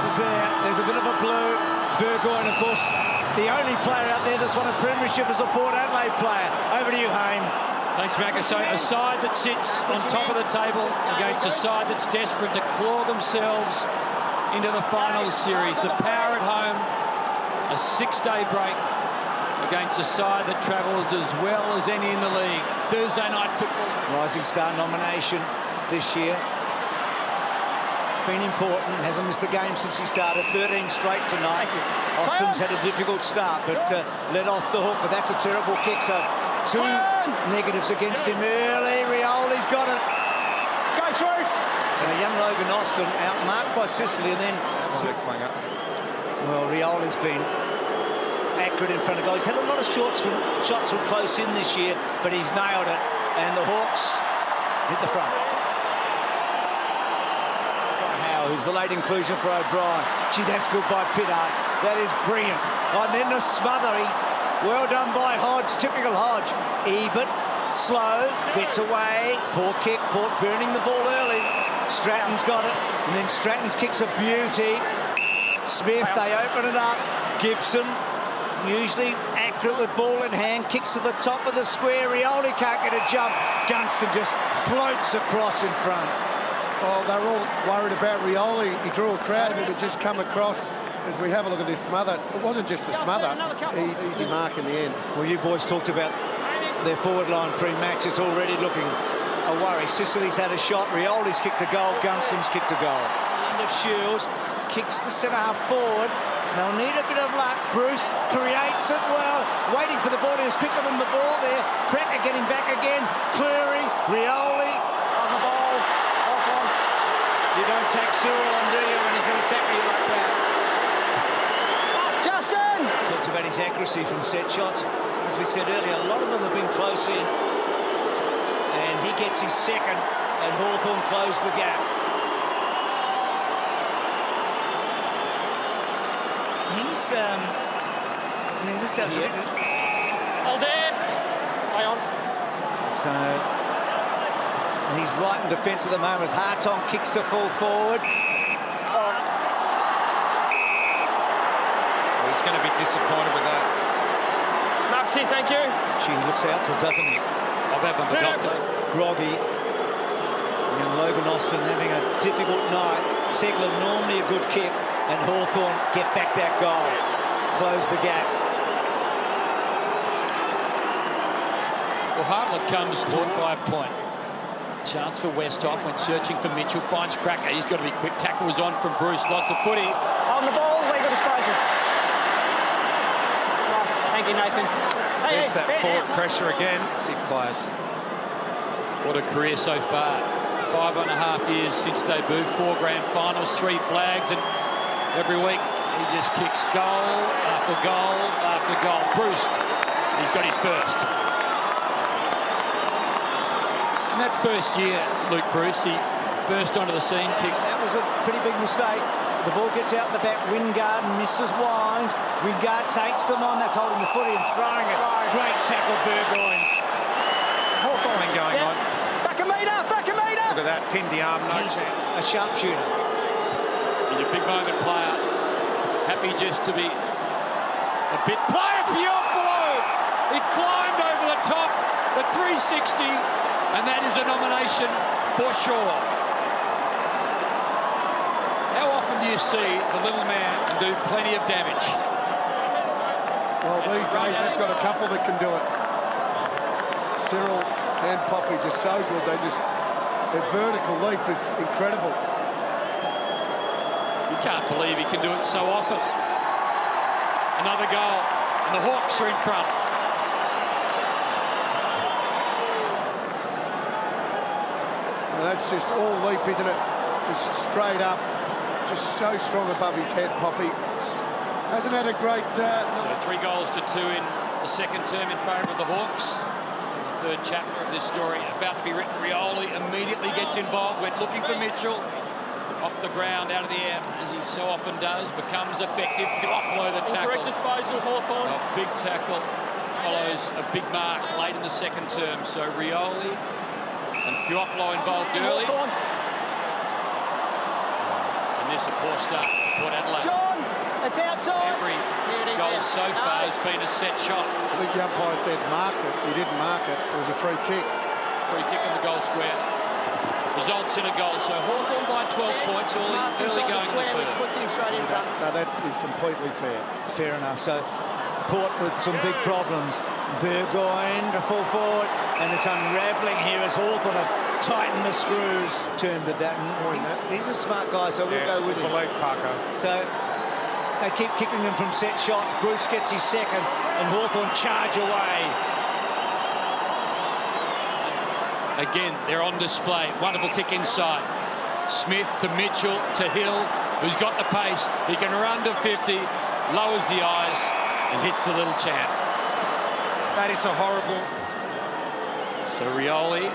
Shields is there. There's a bit of a blue. Burgoyne, of course, the only player out there that's won a premiership is a Port Adelaide player. Over to you, Hayne. Thanks, Macca. So a side that sits on top of the table against a side that's desperate to claw themselves into the finals series. The Power at home, a 6-day break against a side that travels as well as any in the league. Thursday night football. Rising Star nomination this year. It's been important. Hasn't missed a game since he started. 13 straight tonight. Austin's had a difficult start, but let off the hook. But that's a terrible kick. So 2 negatives against him early. Rioli's got it. Go through. So young Logan Austin outmarked by Sicily, and then well, Rioli's been accurate in front of goals. He's had a lot of shots from close in this year, but he's nailed it. And the Hawks hit the front. Howe, who's the late inclusion for O'Brien. Gee, that's good by Pittard. That is brilliant. Oh, and then the smother. Well done by Hodge. Typical Hodge. Ebert, slow, gets away. Poor kick. Port burning the ball early. Stratton's got it. And then Stratton's kicks a beauty. Smith, they open it up. Gibson, usually accurate with ball in hand, kicks to the top of the square. Rioli can't get a jump. Gunston just floats across in front. Oh, they're all worried about Rioli. He drew a crowd that would just come across. As we have a look at this smother, it wasn't just a smother. Easy mark in the end. Well, you boys talked about their forward line pre-match. It's already looking a worry. Sicily's had a shot. Rioli's kicked a goal. Gunston's kicked a goal. End of Shields. Kicks to centre-half forward. They'll need a bit of luck. Bruce creates it well. Waiting for the ball. He was quicker than the ball there. Cracker getting back again. Cleary. Rioli. On the ball. Hawthorn. You don't take Cyril on, do you, when he's going to tackle you like that? Justin! Talked about his accuracy from set shots. As we said earlier, a lot of them have been close in. And he gets his second, and Hawthorn closed the gap. He's, I mean, this sounds really good. All there. Eye on. So, he's right in defence at the moment as Hartong kicks to full forward. He's going to be disappointed with that. Maxi, thank you. Gee, he looks out to, doesn't he? I've had them Groggy. And Logan Austin having a difficult night. Segler normally a good kick, and Hawthorn get back that goal. Close the gap. Well, Hartlett comes to it by a point. Chance for Westhoff, went searching for Mitchell, finds Cracker. He's got to be quick. Tackle was on from Bruce. Lots of footy. On the ball, legal disposal. Thank you, Nathan. There's that forward pressure again. See players. What a career so far. 5.5 years since debut, 4 grand finals, 3 flags, and every week he just kicks goal after goal after goal. Bruce, he's got his first. In that first year, Luke Bruce, he burst onto the scene, kicked. That was a pretty big mistake. The ball gets out in the back. Wingard misses Wines. Wingard takes them on. That's holding the footy and throwing it. Great tackle, Burgoyne. Hawthorn going on. Back a metre, back a metre. Look at that, pinned the arm, no He's chance. a sharpshooter. He's a big moment player. Happy just to be a bit. Player Piopolo! He climbed over the top, the 360, and that is a nomination for sure. How often do you see the little man do plenty of damage? Well, these days they've got a couple that can do it. Cyril and Poppy just so good. Their vertical leap is incredible. You can't believe he can do it so often. Another goal, and the Hawks are in front. And that's just all leap, isn't it? Just straight up. Just so strong above his head, Poppy. Hasn't had a great... So 3 goals to 2 in the second term in favour of the Hawks. In the third chapter of this story about to be written, Rioli immediately gets involved, went looking for Mitchell. Off the ground, out of the air, as he so often does, becomes effective. Piopolo the tackle. Correct disposal, Hawthorn. A big tackle follows a big mark late in the second term. So Rioli and Piopolo involved early. Hawthorn. And this a poor start for Port Adelaide. John, it's outside. Every goal so far has been a set shot. I think the umpire said marked it. He didn't mark it. It was a free kick. Free kick in the goal square. Results in a goal. So Hawthorn by 12 points, early going in the third. Puts him straight in front. So that is completely fair. Fair enough. So Port with some big problems. Burgoyne to full forward, and it's unravelling here as Hawthorn have tightened the screws. Termed at that. He's a smart guy, so we'll go with him. Believe Parker. So they keep kicking them from set shots. Bruce gets his second, and Hawthorn charge away. Again, they're on display. Wonderful kick inside. Smith to Mitchell to Hill, who's got the pace. He can run to 50, lowers the eyes, and hits the little champ. That is a horrible. So Rioli,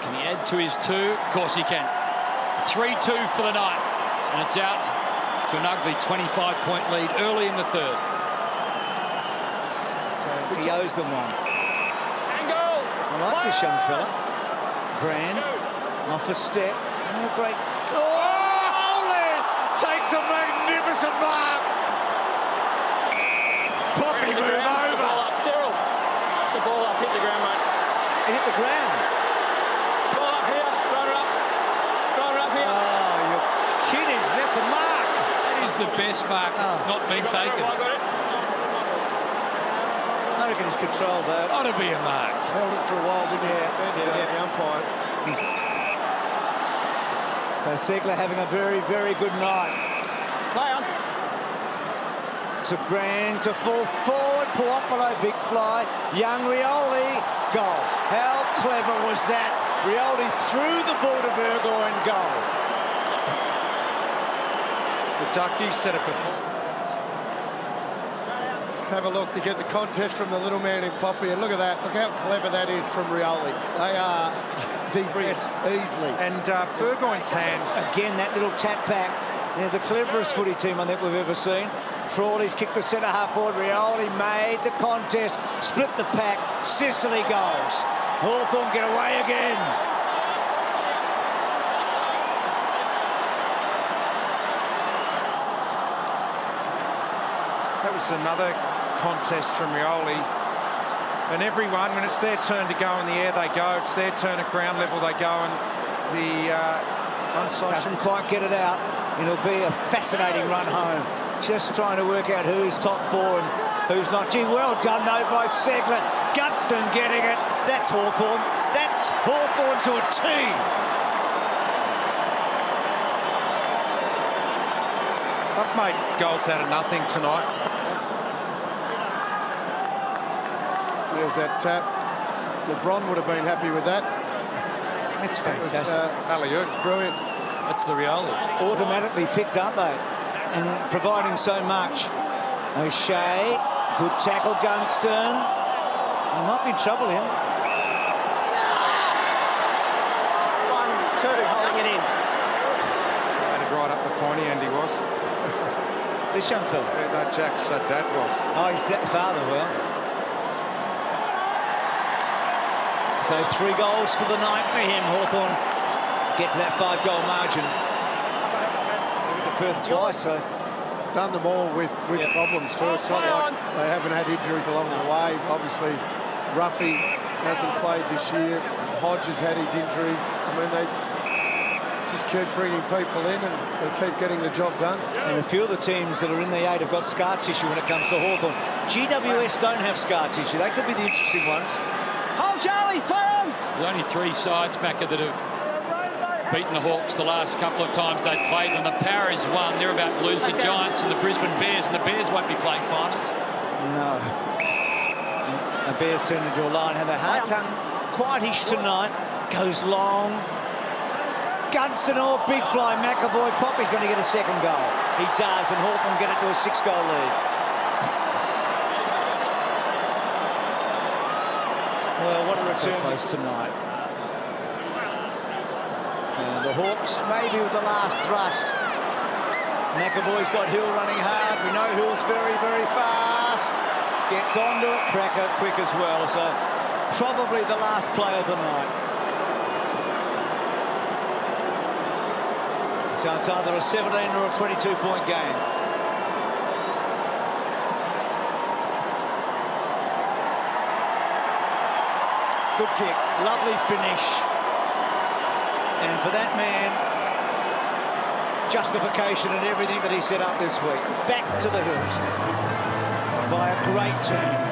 can he add to his 2? Of course he can. 3-2 for the night, and it's out to an ugly 25-point lead early in the third. So he owes them one. I like this young fella. Brand, off a step, and a great... Holy! Takes a magnificent mark! Poppy move over! Cyril, it's a ball up, hit the ground, mate. It hit the ground. Ball up here, throw it up. Throw it up here. Oh, you're kidding. That's a mark. That is the best mark not being taken. I got it. I reckon he's controlled that. Ought to be a mark. Held it for a while, didn't he? Said, the umpires. So Segler having a very, very good night. Play on. To Brand, to full forward, Puopolo, big fly, young Rioli, goal. How clever was that? Rioli threw the ball to Burgoyne, goal. Well, Duck, you said it before. Have a look to get the contest from the little man in Poppy, and look at that. Look how clever that is from Rioli. They are the best easily. And Burgoyne's hands. Again, that little tap back. They're the cleverest footy team I think we've ever seen. Frawley's kicked the centre half forward. Rioli made the contest, split the pack. Sicily goals. Hawthorn get away again. That was another contest from Rioli. And everyone, when it's their turn to go in the air, they go. It's their turn at ground level, they go. And the onside Doesn't quite get it out. It'll be a fascinating run home. Just trying to work out who's top 4 and who's not. Gee, well done, though, by Segler. Gunston getting it. That's Hawthorn. That's Hawthorn to a T. I've made goals out of nothing tonight. There's that tap. LeBron would have been happy with that. That's That was, fantastic. it's brilliant. That's the Rioli. Automatically picked up, though, and providing so much. O'Shea, good tackle, Gunston. He might be in trouble here. 1-2, holding it in. Headed right up the pointy end, he was. This young fella. Yeah, no, Jack's dad was. Oh, his father, well. So 3 goals for the night for him. Hawthorn get to that 5-goal margin. They've been to Perth twice, so... Done them all with problems too. It's not like they haven't had injuries along the way. Obviously, Ruffy hasn't played this year. Hodge has had his injuries. I mean, they just keep bringing people in and they keep getting the job done. And a few of the teams that are in the 8 have got scar tissue when it comes to Hawthorn. GWS don't have scar tissue. They could be the interesting ones. Hold Charlie, play on. There's only 3 sides, Macca, that have beaten the Hawks the last couple of times they've played them. The Paras won. They're about to lose the Giants and the Brisbane Bears, and the Bears won't be playing finals. No. The Bears turn into a line. Have their hearts hung quietish tonight. Goes long. Gunston or big fly. McAvoy. Poppy's going to get a second goal. He does, and Hawthorn get it to a 6-goal lead. Well, what a return close tonight. So the Hawks maybe with the last thrust. McAvoy's got Hill running hard. We know Hill's very, very fast. Gets onto it. Cracker quick as well. So probably the last play of the night. So it's either a 17 or a 22-point game. Good kick, lovely finish. And for that man, justification and everything that he set up this week. Back to the hilt by a great team.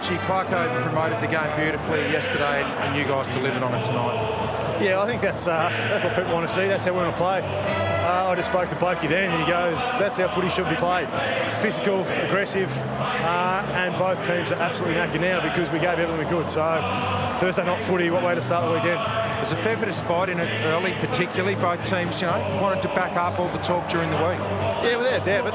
Clarko promoted the game beautifully yesterday, and you guys delivered on it tonight. Yeah, I think that's what people want to see. That's how we want to play. I just spoke to Blokey then, and he goes, that's how footy should be played. Physical, aggressive, and both teams are absolutely knackered now because we gave everything we could. So, Thursday night footy, what way to start the weekend. There's a fair bit of spite in it early, particularly. Both teams, wanted to back up all the talk during the week. Yeah, without doubt, but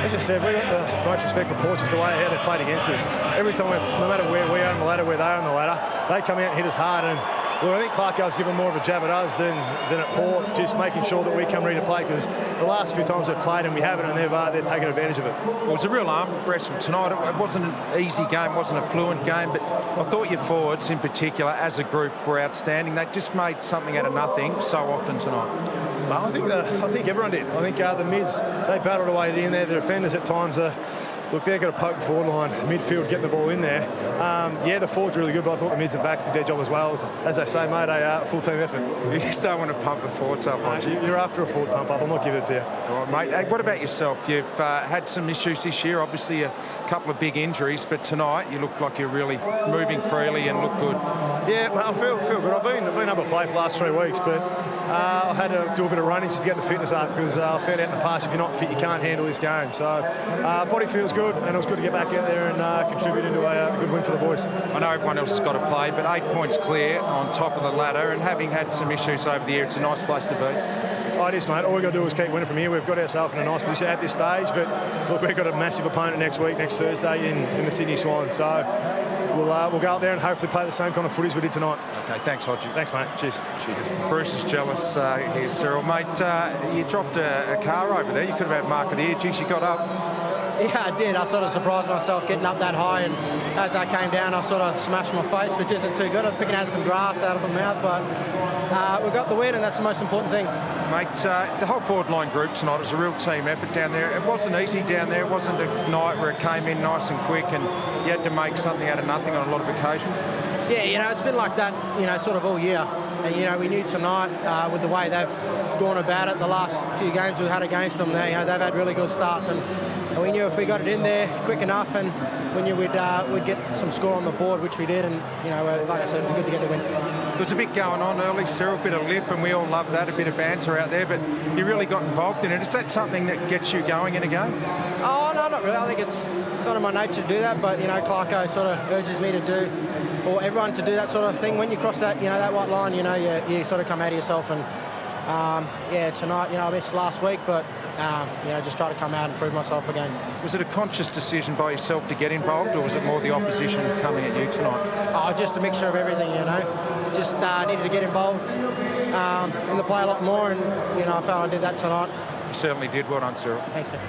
as you said, we've got the most respect for Port, just the way how they played against us. Every time, no matter where we are on the ladder, where they are on the ladder, they come out and hit us hard. And well, I think Clarko's given more of a jab at us than at Port, just making sure that we come ready to play, because the last few times they've played and we haven't, and they've taken advantage of it. Well, it was a real arm wrestle tonight. It wasn't an easy game, it wasn't a fluent game, but I thought your forwards in particular, as a group, were outstanding. They just made something out of nothing so often tonight. Well, I think everyone did. I think the mids, they battled away in there. The defenders at times look, they've got a potent forward line, midfield, getting the ball in there. Yeah, the forwards are really good, but I thought the mids and backs did their job as well. As they say, mate, a full-team effort. You just don't want to pump the forwards up, aren't you? You're after a forward pump-up. I'll not give it to you. All right, mate. Hey, what about yourself? You've had some issues this year, obviously a couple of big injuries, but tonight you look like you're really moving freely and look good. Yeah, mate, I feel good. I've been able to play for the last 3 weeks, but I had to do a bit of running just to get the fitness up, because I found out in the past, if you're not fit, you can't handle this game. So body feels good, and it was good to get back out there and contribute into a good win for the boys. I know everyone else has got to play, but 8 points clear on top of the ladder, and having had some issues over the year, it's a nice place to be. Oh, it is, mate. All we've got to do is keep winning from here. We've got ourselves in a nice position at this stage, but look, we've got a massive opponent next Thursday in the Sydney Swans. So we'll go out there and hopefully play the same kind of footy as we did tonight. Okay, thanks, Hodgie. Thanks, mate. Cheers. Bruce is jealous here, Cyril. Mate, you dropped a car over there. You could have had Mark of the Year. Geez, you got up. Yeah, I did. I sort of surprised myself getting up that high, and as I came down, I sort of smashed my face, which isn't too good. I was picking out some grass out of my mouth, but we got the win, and that's the most important thing. Mate, the whole forward line group tonight was a real team effort down there. It wasn't easy down there. It wasn't a night where it came in nice and quick, and you had to make something out of nothing on a lot of occasions. Yeah, it's been like that, sort of all year. And, we knew tonight, with the way they've gone about it, the last few games we've had against them, they've had really good starts, and we knew if we got it in there quick enough, and we knew we'd get some score on the board, which we did, and like I said, it was good to get the win. There was a bit going on early, Cyril, a bit of lip, and we all loved that, a bit of banter out there, but you really got involved in it. Is that something that gets you going in a game? Oh, no, not really. I think it's sort of my nature to do that, but, Clarko sort of urges me to do, or everyone to do that sort of thing. When you cross that, that white line, you sort of come out of yourself, and, tonight, I missed last week, but just try to come out and prove myself again. Was it a conscious decision by yourself to get involved, or was it more the opposition coming at you tonight? Oh, just a mixture of everything, Just needed to get involved in the play a lot more, and, I felt I did that tonight. You certainly did. Well done, Cyril. Thanks, sir.